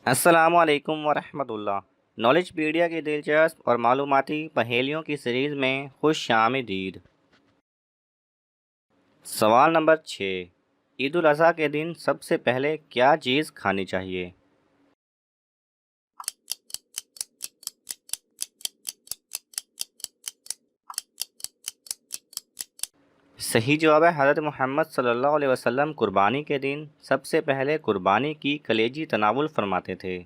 السلام علیکم ورحمۃ اللہ۔ نالج پیڈیا کی دلچسپ اور معلوماتی پہیلیوں کی سیریز میں خوش آمدید۔ سوال نمبر 6، عید الاضحیٰ کے دن سب سے پہلے کیا چیز کھانی چاہیے؟ صحیح جواب ہے حضرت محمد صلی اللہ علیہ وسلم قربانی کے دن سب سے پہلے قربانی کی کلیجی تناول فرماتے تھے۔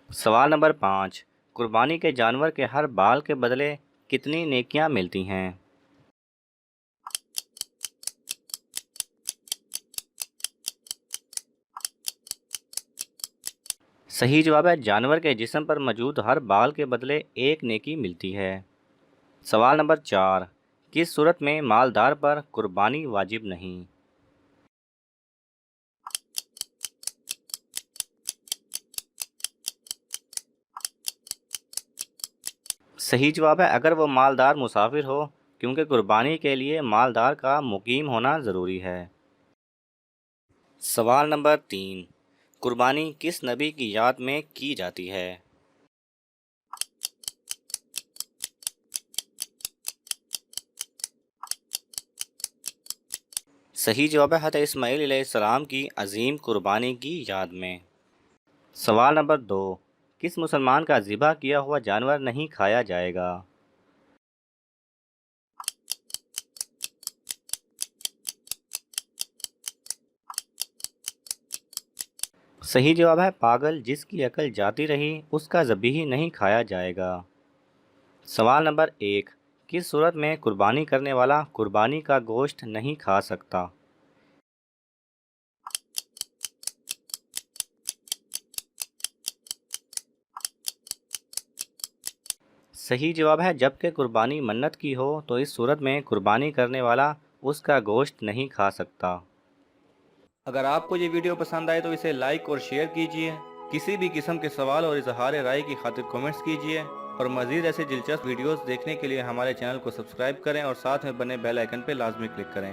سوال نمبر 5، قربانی کے جانور کے ہر بال کے بدلے کتنی نیکیاں ملتی ہیں؟ صحیح جواب ہے جانور کے جسم پر موجود ہر بال کے بدلے ایک نیکی ملتی ہے۔ سوال نمبر 4، کس صورت میں مالدار پر قربانی واجب نہیں؟ صحیح جواب ہے اگر وہ مالدار مسافر ہو، کیونکہ قربانی کے لیے مالدار کا مقیم ہونا ضروری ہے۔ سوال نمبر 3، قربانی کس نبی کی یاد میں کی جاتی ہے؟ صحیح جواب ہے حضرت اسماعیل علیہ السلام کی عظیم قربانی کی یاد میں۔ سوال نمبر 2، کس مسلمان کا ذبح کیا ہوا جانور نہیں کھایا جائے گا؟ صحیح جواب ہے پاگل جس کی عقل جاتی رہی اس کا ذبیح نہیں کھایا جائے گا۔ سوال نمبر 1، کس صورت میں قربانی کرنے والا قربانی کا گوشت نہیں کھا سکتا؟ صحیح جواب ہے جبکہ قربانی منت کی ہو تو اس صورت میں قربانی کرنے والا اس کا گوشت نہیں کھا سکتا۔ اگر آپ کو یہ ویڈیو پسند آئے تو اسے لائک اور شیئر کیجئے، کسی بھی قسم کے سوال اور اظہار رائے کی خاطر کومنٹس کیجئے، اور مزید ایسے دلچسپ ویڈیوز دیکھنے کے لیے ہمارے چینل کو سبسکرائب کریں اور ساتھ میں بنے بیل آئیکن پہ لازمی کلک کریں۔